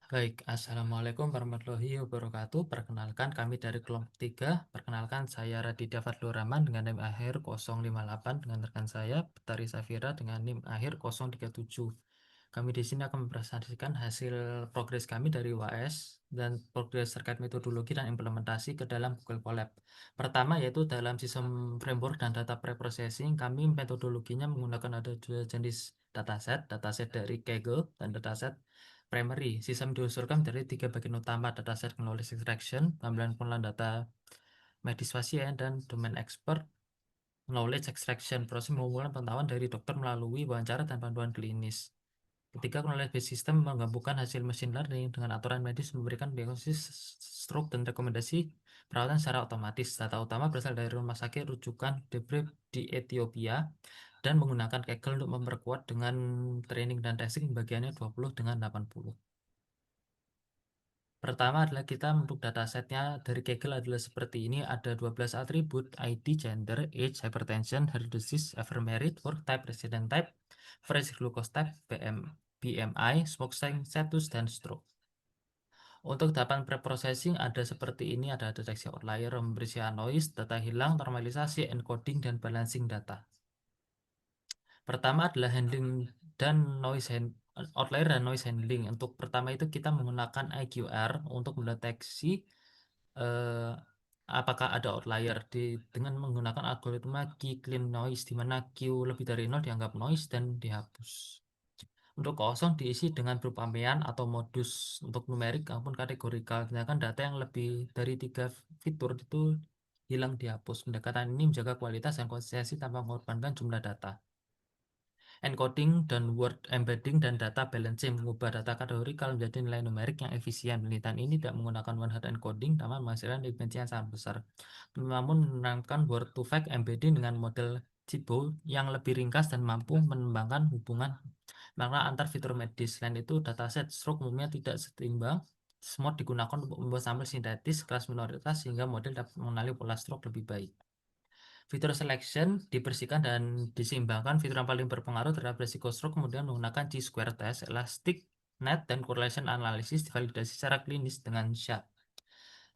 Baik, Assalamualaikum warahmatullahi wabarakatuh. Perkenalkan kami dari kelompok 3. Perkenalkan saya Raditya Fadlur Rahman dengan NIM akhir 058 dengan rekan saya Betari Safira dengan NIM akhir 037. Kami di sini akan mempresentasikan hasil progres kami dari UAS dan progres terkait metodologi dan implementasi ke dalam Google Colab. Pertama yaitu dalam sistem framework dan data preprocessing, kami metodologinya menggunakan ada dua jenis dataset dari Kaggle dan dataset primary. Sistem diusulkan dari tiga bagian utama: dataset knowledge extraction, pengambilan pengolahan data medis pasien, dan domain expert knowledge extraction, proses mengumpulkan pengetahuan dari dokter melalui wawancara dan panduan klinis. Ketiga, knowledge based system menggabungkan hasil machine learning dengan aturan medis, memberikan diagnosis stroke dan rekomendasi perawatan secara otomatis. Data utama berasal dari rumah sakit rujukan Debref di Ethiopia dan menggunakan Kaggle untuk memperkuat dengan training dan testing bagiannya 20 dengan 80. Pertama adalah kita untuk datasetnya dari Kaggle adalah seperti ini. Ada 12 atribut: ID, gender, age, hypertension, heart disease, ever married, work type, resident type, fresh glucose type, BMI, smoking status, dan stroke. Untuk tahapan preprocessing ada seperti ini: ada deteksi outlier, pembersihan noise, data hilang, normalisasi, encoding, dan balancing data. Pertama adalah handling dan outlier dan noise handling. Untuk pertama itu kita menggunakan IQR untuk mendeteksi eh, apakah ada outlier dengan menggunakan algoritma key clean noise, di mana Q lebih dari 0 dianggap noise dan dihapus. Untuk kosong diisi dengan perumpamaan atau modus untuk numerik maupun kategorikal. Sedangkan data yang lebih dari 3 fitur itu hilang dihapus. Pendekatan ini menjaga kualitas dan konsistensi tanpa mengorbankan jumlah data. Encoding dan word embedding dan data balancing mengubah data kategorikal menjadi nilai numerik yang efisien. Penelitian ini tidak menggunakan one-hot encoding dapat menghasilkan dimensi yang sangat besar, namun menerapkan word-to-fact embedding dengan model Cibo yang lebih ringkas dan mampu mengembangkan hubungan makna antar fitur medis. Selain itu, dataset stroke umumnya tidak seimbang. Smooth digunakan untuk membuat sampel sintetis kelas minoritas sehingga model dapat mengenali pola stroke lebih baik. Fitur selection dibersihkan dan diseimbangkan. Fitur yang paling berpengaruh terhadap risiko stroke kemudian menggunakan Chi-square test, elastic net, dan correlation analysis divalidasi secara klinis dengan SHAP.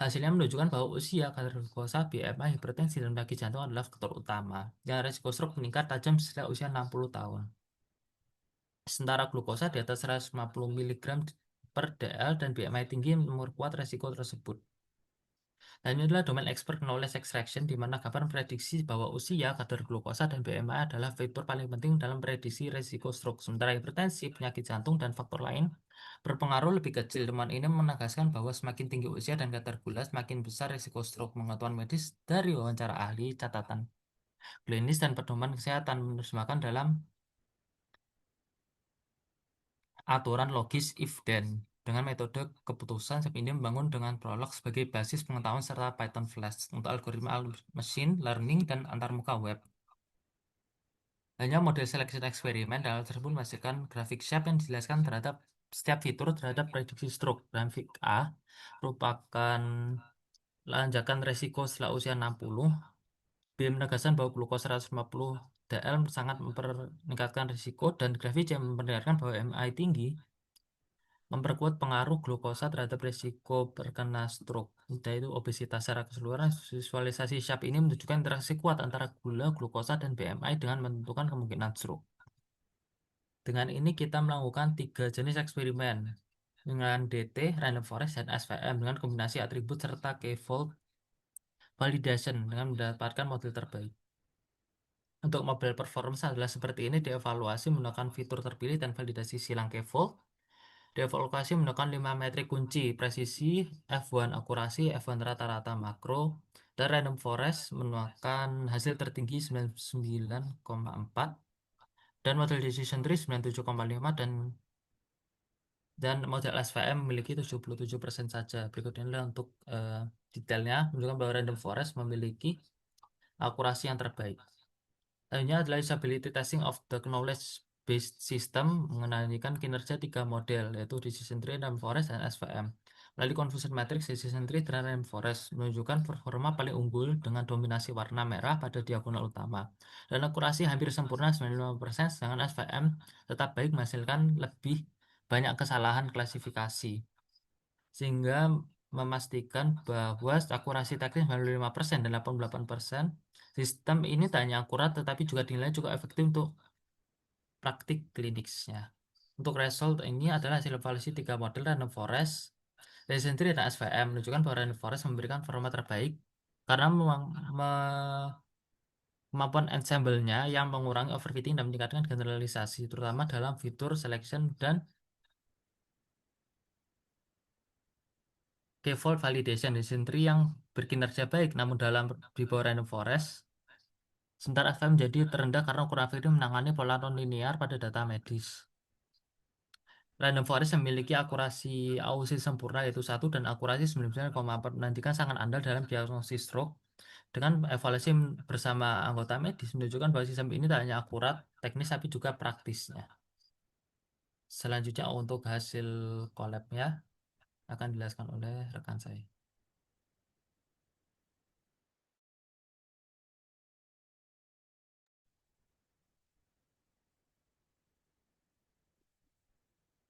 Hasilnya menunjukkan bahwa usia, kadar glukosa, BMI, hipertensi, dan penyakit jantung adalah faktor utama. Dan risiko stroke meningkat tajam setelah usia 60 tahun. Sementara glukosa di atas 150 mg per dl dan BMI tinggi memperkuat risiko tersebut. Dan ini adalah domain expert knowledge extraction, di mana kabar prediksi bahwa usia, kadar glukosa, dan BMI adalah fitur paling penting dalam prediksi risiko stroke. Sementara hipertensi, penyakit jantung, dan faktor lain berpengaruh lebih kecil. Temuan ini menegaskan bahwa semakin tinggi usia dan kadar gula, semakin besar risiko stroke. Pengetahuan medis dari wawancara ahli, catatan klinis, dan pedoman kesehatan menerjemahkan dalam aturan logis if-then. Dengan metode keputusan, SAP ini membangun dengan Prolog sebagai basis pengetahuan serta Python Flash untuk algoritma machine learning dan antarmuka web. Hanya model selection eksperimen dalam tersebut menghasilkan grafik shape yang dijelaskan terhadap setiap fitur terhadap prediksi stroke. Grafik A merupakan lonjakan resiko setelah usia 60. B menegaskan bahwa glukosa 150 dl sangat meningkatkan risiko, dan grafik C memperlihatkan bahwa MI tinggi memperkuat pengaruh glukosa terhadap risiko terkena stroke. Yaitu obesitas secara keseluruhan. Visualisasi SHAP ini menunjukkan interaksi kuat antara gula, glukosa, dan BMI dengan menentukan kemungkinan stroke. Dengan ini kita melakukan 3 jenis eksperimen dengan DT, Random Forest, dan SVM dengan kombinasi atribut serta K-fold validation dengan mendapatkan model terbaik. Untuk model performance adalah seperti ini: dievaluasi menggunakan fitur terpilih dan validasi silang K-fold. Dievaluasi menggunakan 5 metrik kunci: presisi, F1 akurasi, F1 rata-rata makro, dan random forest menggunakan hasil tertinggi 99,4, dan model decision tree 97,5, dan model SVM memiliki 77% saja. Berikutnya adalah untuk detailnya, menunjukkan bahwa random forest memiliki akurasi yang terbaik. Selanjutnya adalah usability testing of the knowledge based system, mengenalikan kinerja 3 model, yaitu decision tree, random forest, dan SVM. Melalui confusion matrix, decision tree dan random forest menunjukkan performa paling unggul dengan dominasi warna merah pada diagonal utama, dan akurasi hampir sempurna 95%, sedangkan SVM tetap baik menghasilkan lebih banyak kesalahan klasifikasi. sehingga memastikan bahwa akurasi teknis 95% dan 88%. Sistem ini tak hanya akurat tetapi juga dinilai cukup efektif untuk praktik klinisnya. Untuk result ini adalah hasil evaluasi 3 model random forest, Bayesian tree, dan SVM menunjukkan bahwa random forest memberikan performa terbaik karena kemampuan ensemble-nya yang mengurangi overfitting dan meningkatkan generalisasi, terutama dalam fitur selection dan K-fold validation. Bayesian tree yang berkinerja baik namun di bawah random forest, sementara SVM menjadi terendah karena ukuran efektif menangani pola non-linear pada data medis. Random forest memiliki akurasi AUC sempurna yaitu 1 dan akurasi 99,4, menantikan sangat andal dalam diagnosis stroke. Dengan evaluasi bersama anggota medis menunjukkan bahwa sistem ini tak hanya akurat teknis tapi juga praktisnya. Selanjutnya untuk hasil collab-nya akan dijelaskan oleh rekan saya.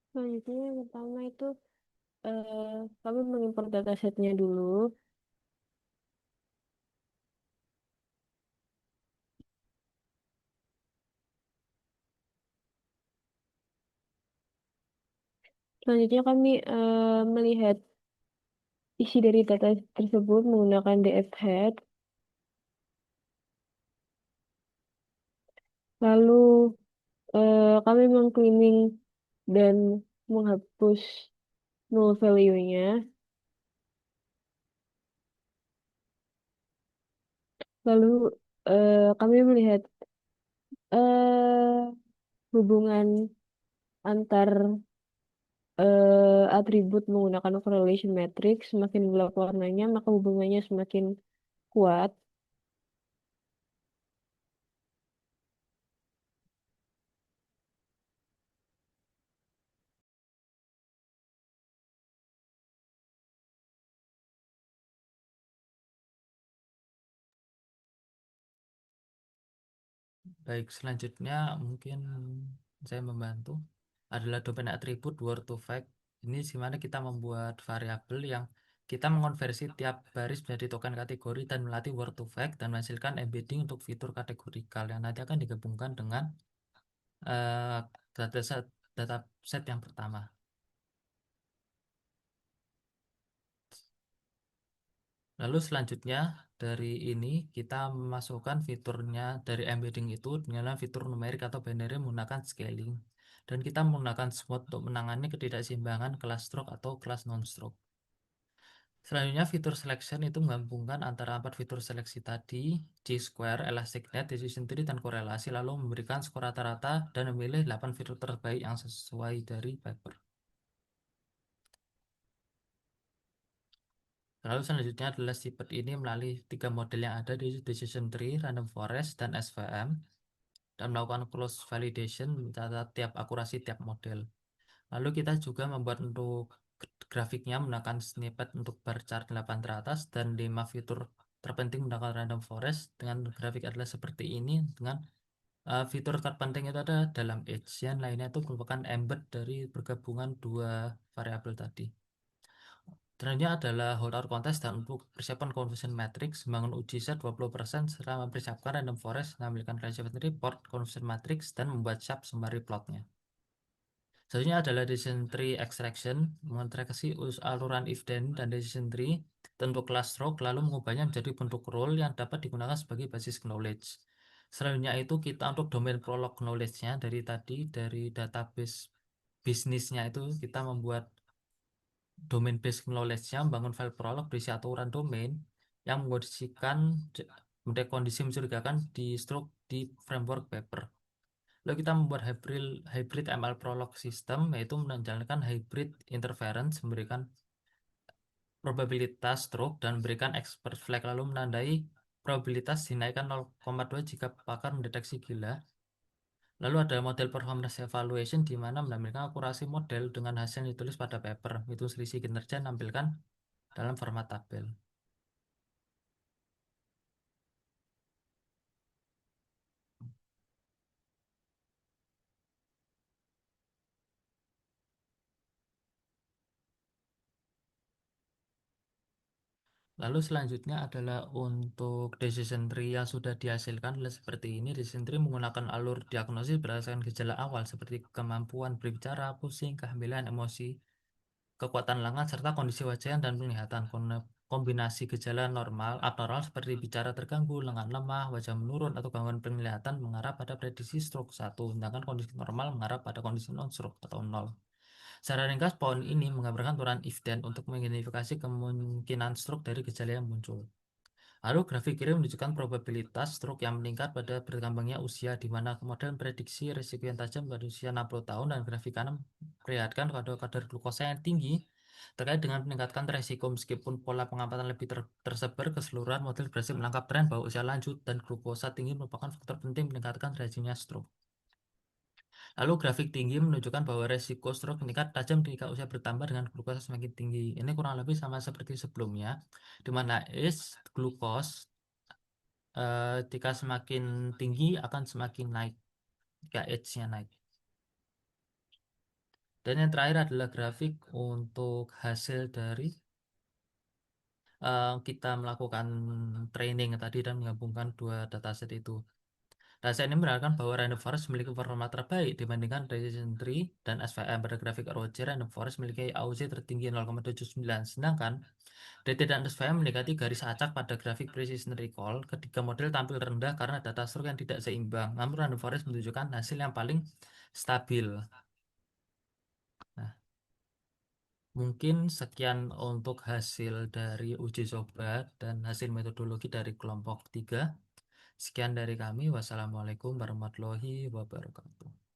Selanjutnya yang pertama itu kami mengimpor datasetnya dulu. Selanjutnya kami melihat isi dari data tersebut menggunakan DF-Head. Lalu kami mengcleaning dan menghapus null value-nya. Lalu kami melihat eh, hubungan antar atribut menggunakan correlation matrix. Semakin gelap warnanya, maka hubungannya semakin kuat. Baik, selanjutnya mungkin saya membantu adalah domain atribut word to fact. Ini dimana kita membuat variabel yang kita mengonversi tiap baris menjadi token kategori dan melatih word to fact dan menghasilkan embedding untuk fitur kategorikal yang nanti akan digabungkan dengan eh, dataset dataset yang pertama. Lalu selanjutnya dari ini kita memasukkan fiturnya dari embedding itu dengan fitur numerik atau binary menggunakan scaling. Dan kita menggunakan smooth untuk menangani ketidakseimbangan kelas stroke atau kelas non-stroke. Selanjutnya fitur selection itu menggabungkan antara 4 fitur seleksi tadi, G-square, elasticnet, decision tree, dan korelasi, lalu memberikan skor rata-rata dan memilih 8 fitur terbaik yang sesuai dari paper. Lalu selanjutnya adalah snippet ini melalui 3 model yang ada di Decision Tree, Random Forest, dan SVM, dan melakukan cross validation mencatat tiap akurasi tiap model. Lalu kita juga membuat untuk grafiknya menggunakan snippet untuk bar chart 8 teratas dan 5 fitur terpenting menggunakan Random Forest dengan grafik adalah seperti ini dengan fitur terpenting itu ada dalam edge, yang lainnya itu merupakan embed dari bergabungan 2 variabel tadi. Selanjutnya adalah holdout kontes dan untuk persiapan conversion matrix, membangun uji set 20% serta mempersiapkan random forest, mengambilkan classified report, conversion matrix, dan membuat sharp summary plotnya. Selanjutnya adalah decision tree extraction, mengekstraksi aluran if then dan decision tree untuk kelas stroke, lalu mengubahnya menjadi bentuk role yang dapat digunakan sebagai basis knowledge. Selanjutnya itu kita untuk domain prolog knowledge-nya dari database bisnisnya itu kita membuat domain based knowledge-nya membangun file prolog berisi aturan domain yang mengkondisikan kondisi mencurigakan di stroke di framework paper. Lalu kita membuat hybrid ML prolog system, yaitu menjalankan hybrid interference, memberikan probabilitas stroke dan memberikan expert flag, lalu menandai probabilitas dinaikkan 0,2 jika pakar mendeteksi gila. Lalu ada model performance evaluation di mana menampilkan akurasi model dengan hasil yang ditulis pada paper. Itu selisih kinerja menampilkan dalam format tabel. Lalu selanjutnya adalah untuk decision tree yang sudah dihasilkan adalah seperti ini. Decision tree menggunakan alur diagnosis berdasarkan gejala awal seperti kemampuan berbicara, pusing, kehamilan, emosi, kekuatan lengan, serta kondisi wajah dan penglihatan. Kombinasi gejala normal, abnormal seperti bicara terganggu, lengan lemah, wajah menurun, atau gangguan penglihatan mengarah pada prediksi stroke 1, sedangkan kondisi normal mengarah pada kondisi non-stroke atau 0. Secara ringkas, poin ini menggambarkan turunan if-then untuk mengidentifikasi kemungkinan stroke dari gejala yang muncul. Lalu grafik kiri menunjukkan probabilitas stroke yang meningkat pada berkembangnya usia, di mana model prediksi risiko yang tajam pada usia 60 tahun, dan grafik kanan memperlihatkan kadar glukosa yang tinggi terkait dengan meningkatkan resiko. Meskipun pola pengamatan lebih tersebar, keseluruhan model berhasil menangkap tren bahwa usia lanjut dan glukosa tinggi merupakan faktor penting meningkatkan resikonya stroke. Lalu grafik tinggi menunjukkan bahwa resiko stroke meningkat tajam ketika usia bertambah dengan glukosa semakin tinggi. Ini kurang lebih sama seperti sebelumnya, di mana glucose ketika semakin tinggi akan semakin naik ketika age-nya naik. Dan yang terakhir adalah grafik untuk hasil dari kita melakukan training tadi dan menggabungkan dua dataset itu. Data ini memperlihatkan bahwa Random Forest memiliki performa terbaik dibandingkan Decision Tree dan SVM. Pada grafik ROC, Random Forest memiliki AUC tertinggi 0,79, sedangkan DT dan SVM mendekati garis acak pada grafik Precision Recall. Ketiga model tampil rendah karena data stroke yang tidak seimbang, namun Random Forest menunjukkan hasil yang paling stabil. Nah, mungkin sekian untuk hasil dari uji coba dan hasil metodologi dari kelompok 3. Sekian dari kami. Wassalamualaikum warahmatullahi wabarakatuh.